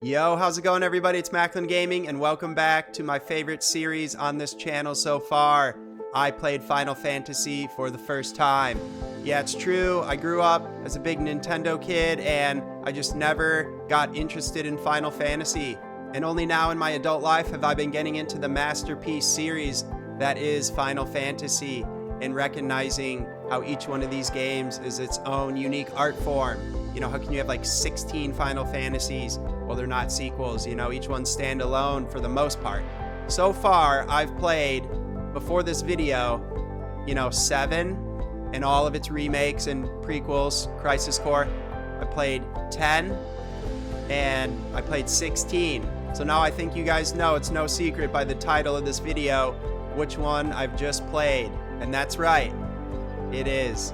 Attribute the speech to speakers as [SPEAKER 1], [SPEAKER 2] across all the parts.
[SPEAKER 1] Yo, how's it going everybody? It's MacklinGaming and welcome back to my favorite series on this channel so far. I played Final Fantasy for the first time. Yeah, it's true, I grew up as a big Nintendo kid and I just never got interested in Final Fantasy. And only now in my adult life have I been getting into the masterpiece series that is Final Fantasy and recognizing how each one of these games is its own unique art form. You know, how can you have like 16 Final Fantasies? Well, they're not sequels, you know, each one stand alone for the most part. So far, I've played, before this video, 7 and all of its remakes and prequels, Crisis Core. I played 10 and I played 16. So now I think you guys know, it's no secret by the title of this video, which one I've just played. And that's right, it is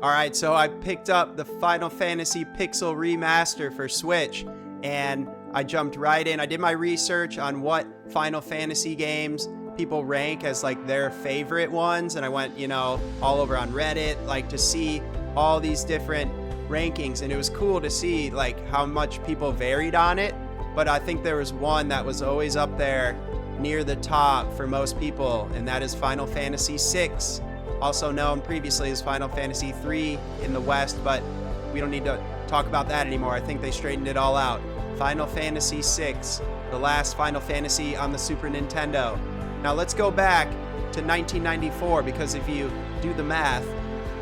[SPEAKER 1] Alright, so I picked up the Final Fantasy Pixel Remaster for Switch, and I jumped right in. I did my research on what Final Fantasy games people rank as like their favorite ones, and I went, all over on Reddit, like to see all these different rankings, and it was cool to see like how much people varied on it, but I think there was one that was always up there near the top for most people, and that is Final Fantasy VI. Also known previously as Final Fantasy III in the West, but we don't need to talk about that anymore. I think they straightened it all out. Final Fantasy VI, the last Final Fantasy on the Super Nintendo. Now let's go back to 1994, because if you do the math,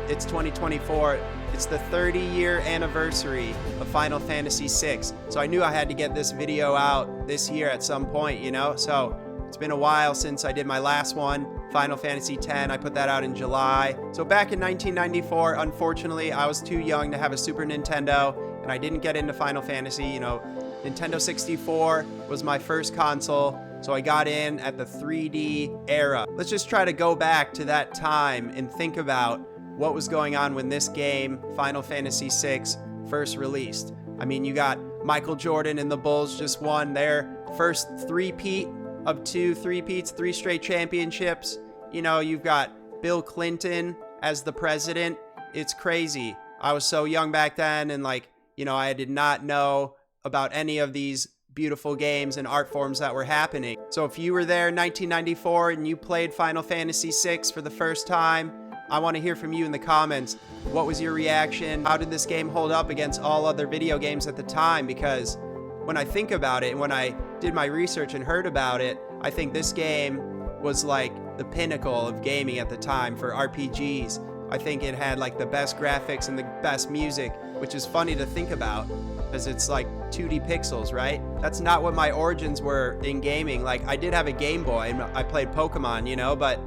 [SPEAKER 1] it's 2024. It's the 30-year anniversary of Final Fantasy VI. So I knew I had to get this video out this year at some point, So it's been a while since I did my last one. Final Fantasy X, I put that out in July. So back in 1994, unfortunately, I was too young to have a Super Nintendo, and I didn't get into Final Fantasy. Nintendo 64 was my first console, so I got in at the 3D era. Let's just try to go back to that time and think about what was going on when this game, Final Fantasy VI, first released. I mean, you got Michael Jordan and the Bulls just won their first three-peat of 2 three-peats, 3 straight championships. You've got Bill Clinton as the president. It's crazy. I was so young back then, and I did not know about any of these beautiful games and art forms that were happening. So if you were there in 1994 and you played Final Fantasy VI for the first time, I want to hear from you in the comments. What was your reaction? How did this game hold up against all other video games at the time? Because when I think about it, and when I did my research and heard about it, I think this game was like the pinnacle of gaming at the time for RPGs. I think it had like the best graphics and the best music, which is funny to think about because it's like 2D pixels, right? That's not what my origins were in gaming. Like, I did have a Game Boy and I played Pokemon, but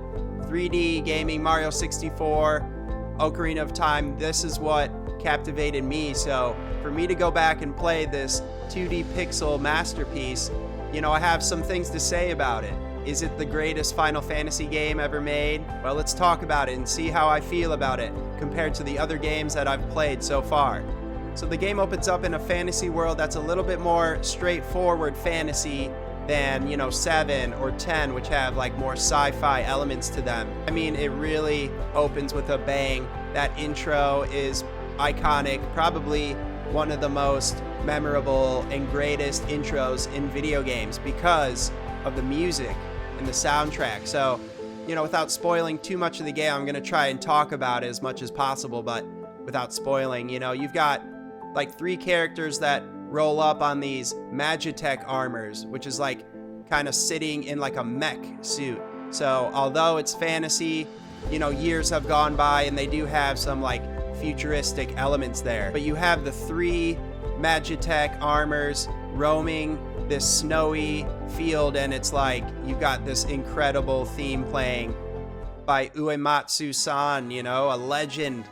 [SPEAKER 1] 3D gaming, Mario 64, Ocarina of Time, this is what captivated me. So for me to go back and play this 2D pixel masterpiece, I have some things to say about it. Is it the greatest Final Fantasy game ever made? Well, let's talk about it and see how I feel about it compared to the other games that I've played so far. So the game opens up in a fantasy world that's a little bit more straightforward fantasy than, 7 or 10, which have like more sci-fi elements to them. I mean, it really opens with a bang. That intro is iconic, probably one of the most memorable and greatest intros in video games because of the music and the soundtrack. So, without spoiling too much of the game, I'm going to try and talk about it as much as possible, but without spoiling, you've got like 3 characters that roll up on these Magitech armors, which is like kind of sitting in like a mech suit. So although it's fantasy, years have gone by and they do have some like futuristic elements there. But you have the 3 Magitech armors roaming this snowy field, and it's like you've got this incredible theme playing by Uematsu-san, a legend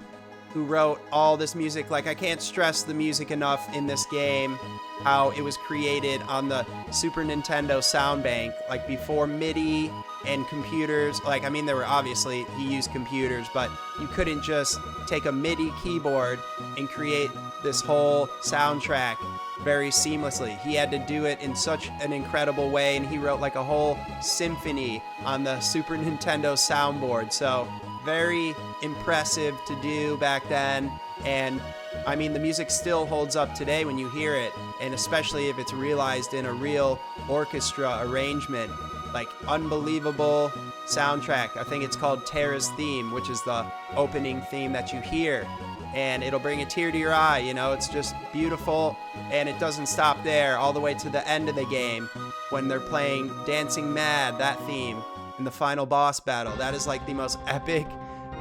[SPEAKER 1] who wrote all this music. Like, I can't stress the music enough in this game, how it was created on the Super Nintendo sound bank, like before MIDI and computers. Like, I mean, there were obviously, he used computers, but you couldn't just take a MIDI keyboard and create this whole soundtrack very seamlessly. He had to do it in such an incredible way, and he wrote like a whole symphony on the Super Nintendo soundboard. So very impressive to do back then. And I mean, the music still holds up today when you hear it, and especially if it's realized in a real orchestra arrangement. Like, unbelievable soundtrack. I think it's called Terra's Theme, which is the opening theme that you hear, and it'll bring a tear to your eye. You know, it's just beautiful. And it doesn't stop there, all the way to the end of the game when they're playing Dancing Mad, that theme, in the final boss battle. That is like the most epic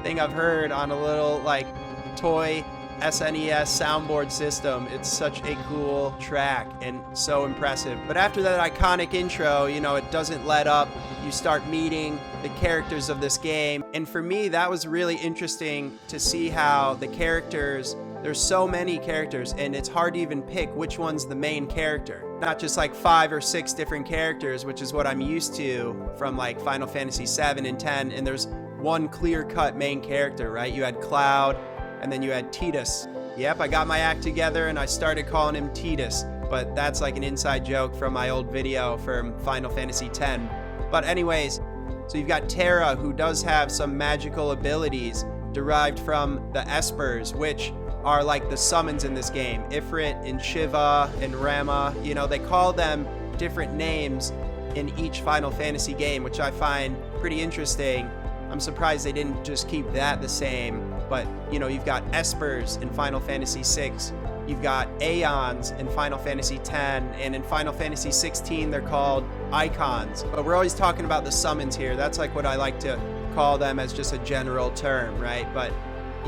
[SPEAKER 1] thing I've heard on a little like toy SNES soundboard system. It's such a cool track and so impressive. But after that iconic intro, you know, it doesn't let up. You start meeting the characters of this game. And for me, that was really interesting to see how the characters, there's so many characters, and it's hard to even pick which one's the main character. Not just like 5 or 6 different characters, which is what I'm used to from like Final Fantasy 7 and 10. And there's one clear-cut main character, right? You had Cloud, and then you had Tidus. Yep, I got my act together and I started calling him Tidus, but that's like an inside joke from my old video from Final Fantasy X. But anyways, so you've got Terra, who does have some magical abilities derived from the Espers, which are like the summons in this game. Ifrit and Shiva and Rama, you know, they call them different names in each Final Fantasy game, which I find pretty interesting. I'm surprised they didn't just keep that the same. But, you know, you've got Espers in Final Fantasy VI. You've got Aeons in Final Fantasy X. And in Final Fantasy 16, they're called Icons. But we're always talking about the summons here. That's like what I like to call them as just a general term, right? But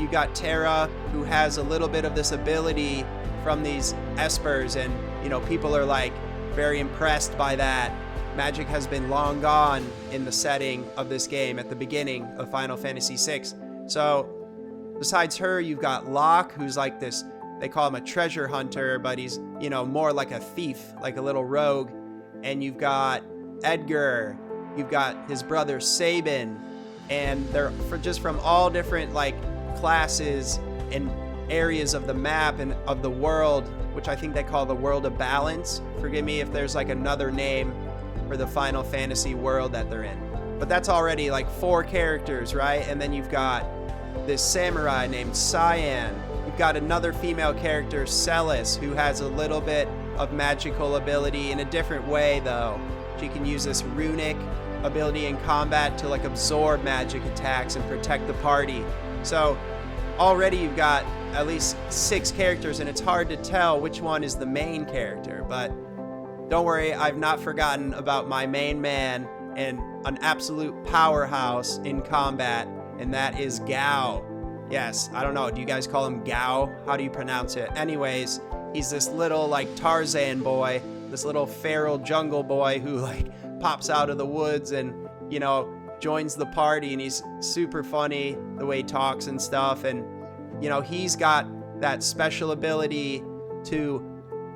[SPEAKER 1] you got Terra, who has a little bit of this ability from these Espers. And, you know, people are like very impressed by that. Magic has been long gone in the setting of this game at the beginning of Final Fantasy VI. So besides her, you've got Locke, who's like this, they call him a treasure hunter, but he's, you know, more like a thief, like a little rogue. And you've got Edgar, you've got his brother Sabin, and they're just from all different like classes and areas of the map and of the world, which I think they call the World of Balance. Forgive me if there's like another name for the Final Fantasy world that they're in. But that's already like 4 characters, right? And then you've got this samurai named Cyan. You've got another female character, Celis, who has a little bit of magical ability in a different way, though. She can use this runic ability in combat to like absorb magic attacks and protect the party. So already you've got at least 6 characters, and it's hard to tell which one is the main character. But don't worry, I've not forgotten about my main man and an absolute powerhouse in combat, and that is Gao. Yes, I don't know, do you guys call him Gao? How do you pronounce it? Anyways, he's this little like Tarzan boy, this little feral jungle boy who like pops out of the woods and, you know, joins the party, and he's super funny the way he talks and stuff. And, you know, he's got that special ability to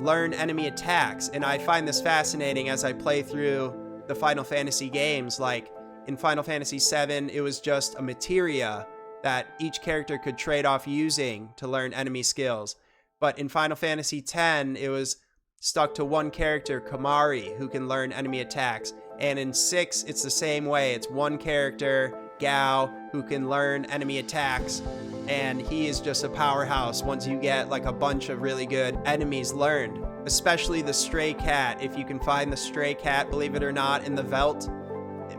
[SPEAKER 1] learn enemy attacks, and I find this fascinating as I play through the Final Fantasy games. Like in Final Fantasy VII, it was just a materia that each character could trade off using to learn enemy skills. But in Final Fantasy X, it was stuck to one character, Kamari, who can learn enemy attacks. And in 6, it's the same way. It's one character, Gao, who can learn enemy attacks. And he is just a powerhouse once you get like a bunch of really good enemies learned. Especially the stray cat. If you can find the stray cat, believe it or not, in the Veldt,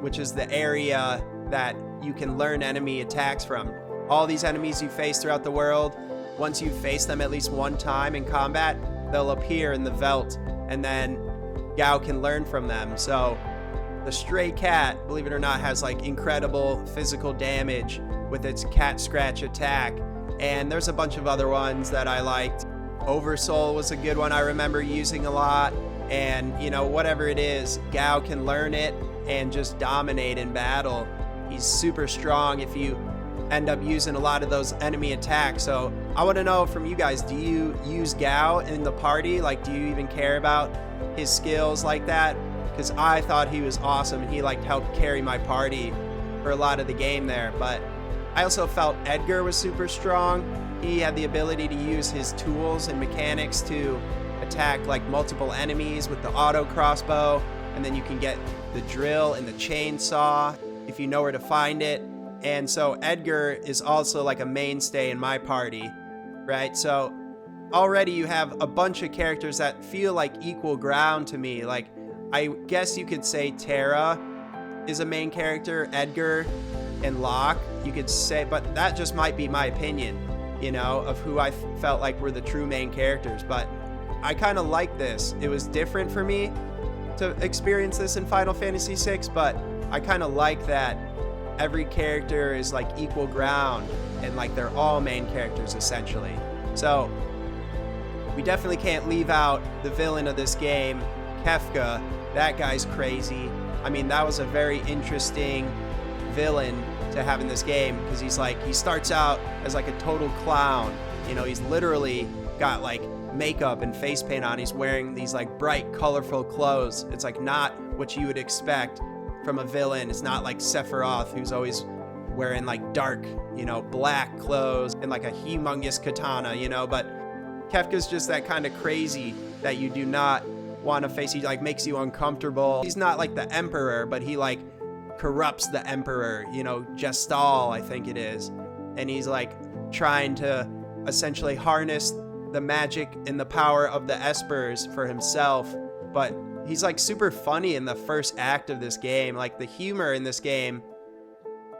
[SPEAKER 1] which is the area that you can learn enemy attacks from. All these enemies you face throughout the world, once you face them at least one time in combat, they'll appear in the Veldt, and then Gao can learn from them. So the stray cat, believe it or not, has like incredible physical damage with its cat scratch attack. And there's a bunch of other ones that I liked. Oversoul was a good one I remember using a lot. And, you know, whatever it is, Gao can learn it and just dominate in battle. He's super strong. If you end up using a lot of those enemy attacks. So I want to know from you guys, do you use Gao in the party? Like, do you even care about his skills like that? Because I thought he was awesome and he like helped carry my party for a lot of the game there. But I also felt Edgar was super strong. He had the ability to use his tools and mechanics to attack like multiple enemies with the auto crossbow, and then you can get the drill and the chainsaw if you know where to find it. And so Edgar is also like a mainstay in my party, right? So already you have a bunch of characters that feel like equal ground to me. Like, I guess you could say Terra is a main character, Edgar and Locke, you could say, but that just might be my opinion, you know, of who I felt like were the true main characters. But I kind of like this. It was different for me to experience this in Final Fantasy VI, but I kind of like that every character is like equal ground and like they're all main characters essentially. So we definitely can't leave out the villain of this game, Kefka. That guy's crazy. I mean, that was a very interesting villain to have in this game, because he's like, he starts out as like a total clown. You know, he's literally got like makeup and face paint on. He's wearing these like bright, colorful clothes. It's like not what you would expect from a villain. It's not like Sephiroth, who's always wearing like dark, you know, black clothes and like a humongous katana, you know. But Kefka's just that kind of crazy that you do not want to face. He like makes you uncomfortable. He's not like the Emperor, but he like corrupts the Emperor, you know, Gestal, I think it is. And he's like trying to essentially harness the magic and the power of the Espers for himself. But he's like super funny in the first act of this game. Like, the humor in this game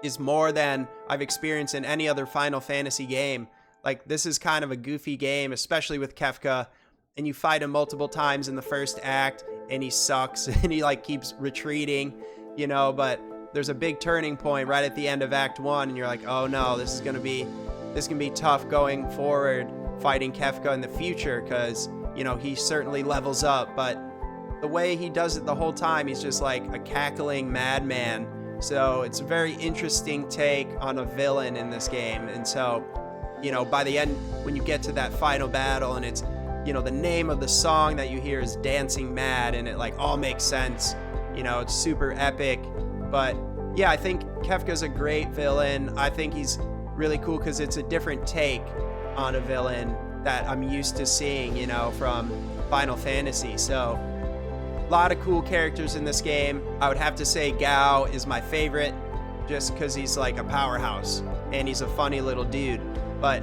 [SPEAKER 1] is more than I've experienced in any other Final Fantasy game. Like, this is kind of a goofy game, especially with Kefka, and you fight him multiple times in the first act and he sucks and he like keeps retreating, you know. But there's a big turning point right at the end of Act 1 and you're like, oh no, this is gonna be tough going forward fighting Kefka in the future, because, you know, he certainly levels up. But the way he does it the whole time, he's just like a cackling madman. So it's a very interesting take on a villain in this game. And so, you know, by the end, when you get to that final battle and it's, you know, the name of the song that you hear is Dancing Mad, and it like all makes sense, you know, it's super epic. But yeah, I think Kefka's a great villain. I think he's really cool because it's a different take on a villain that I'm used to seeing, you know, from Final Fantasy. So a lot of cool characters in this game. I would have to say Gao is my favorite, just because he's like a powerhouse and he's a funny little dude. But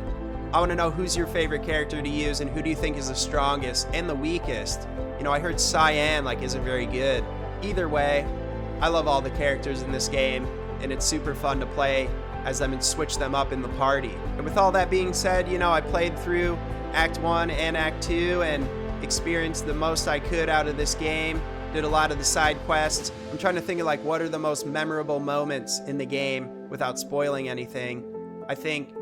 [SPEAKER 1] I want to know, who's your favorite character to use, and who do you think is the strongest and the weakest? You know, I heard Cyan like isn't very good. Either way, I love all the characters in this game, and it's super fun to play as them and switch them up in the party. And with all that being said, you know, I played through Act 1 and Act 2 and experienced the most I could out of this game. Did a lot of the side quests. I'm trying to think of like, what are the most memorable moments in the game without spoiling anything. I think,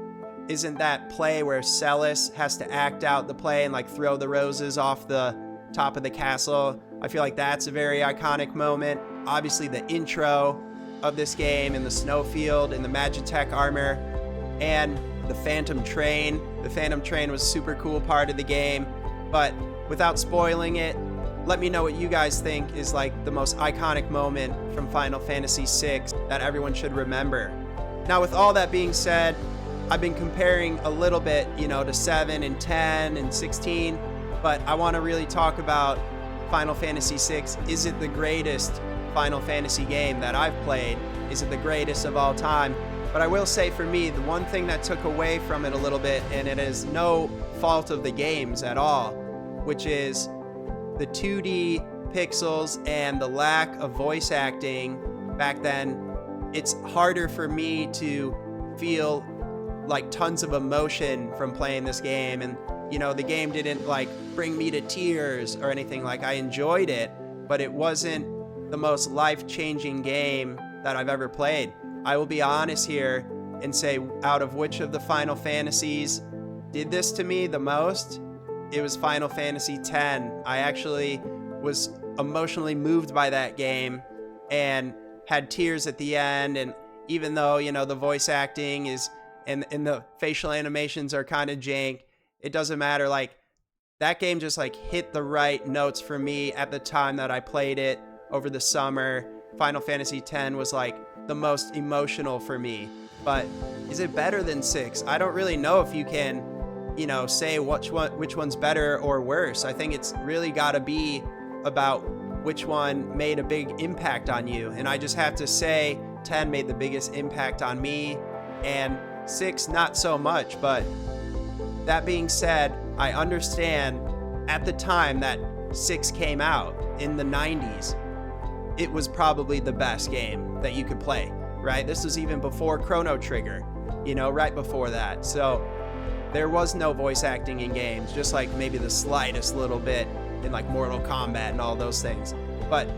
[SPEAKER 1] isn't that play where Celis has to act out the play and like throw the roses off the top of the castle? I feel like that's a very iconic moment. Obviously the intro of this game in the snowfield and the Magitech armor, and the Phantom Train. The Phantom Train was a super cool part of the game. But without spoiling it, let me know what you guys think is like the most iconic moment from Final Fantasy VI that everyone should remember. Now, with all that being said, I've been comparing a little bit, you know, to 7 and 10 and 16, but I want to really talk about Final Fantasy VI. Is it the greatest Final Fantasy game that I've played? Is it the greatest of all time? But I will say, for me, the one thing that took away from it a little bit, and it is no fault of the games at all, which is the 2D pixels and the lack of voice acting back then. It's harder for me to feel like tons of emotion from playing this game. And, you know, the game didn't like bring me to tears or anything. Like, I enjoyed it, but it wasn't the most life-changing game that I've ever played. I will be honest here and say, out of which of the Final Fantasies did this to me the most, it was Final Fantasy X. I actually was emotionally moved by that game and had tears at the end, and even though, you know, the voice acting is and the facial animations are kind of jank, it doesn't matter. Like, that game just like hit the right notes for me at the time that I played it over the summer. Final Fantasy X was like the most emotional for me. But is it better than 6? I don't really know if you can, you know, say which one's better or worse. I think it's really got to be about which one made a big impact on you. And I just have to say 10 made the biggest impact on me, and 6 not so much. But that being said, I understand at the time that 6 came out in the 90s, it was probably the best game that you could play, right? This was even before Chrono Trigger, you know, right before that. So there was no voice acting in games, just like maybe the slightest little bit in like Mortal Kombat and all those things. But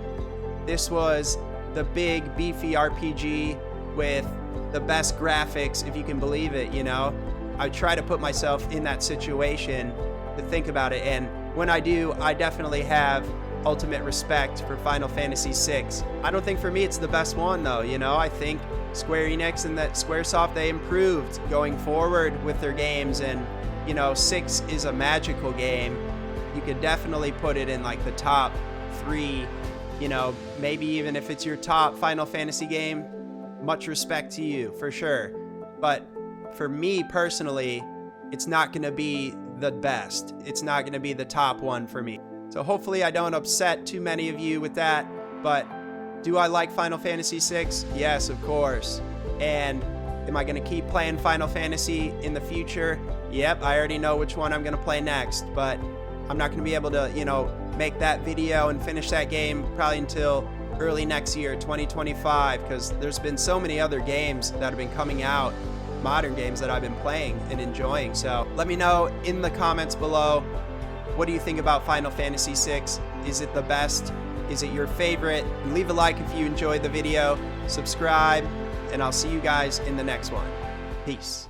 [SPEAKER 1] this was the big beefy RPG with the best graphics, if you can believe it, you know? I try to put myself in that situation to think about it, and when I do, I definitely have ultimate respect for Final Fantasy VI. I don't think for me it's the best one though, you know? I think Square Enix and that Squaresoft, they improved going forward with their games, and you know, 6 is a magical game. You could definitely put it in like the top 3, you know, maybe even if it's your top Final Fantasy game, much respect to you for sure. But for me personally, it's not going to be the best. It's not going to be the top one for me. So hopefully I don't upset too many of you with that. But do I like Final Fantasy VI? Yes, of course. And am I going to keep playing Final Fantasy in the future? Yep, I already know which one I'm going to play next. But I'm not going to be able to, you know, make that video and finish that game probably until early next year, 2025, because there's been so many other games that have been coming out, modern games that I've been playing and enjoying. So let me know in the comments below, what do you think about Final Fantasy VI? Is it the best? Is it your favorite? Leave a like if you enjoyed the video, subscribe, and I'll see you guys in the next one. Peace.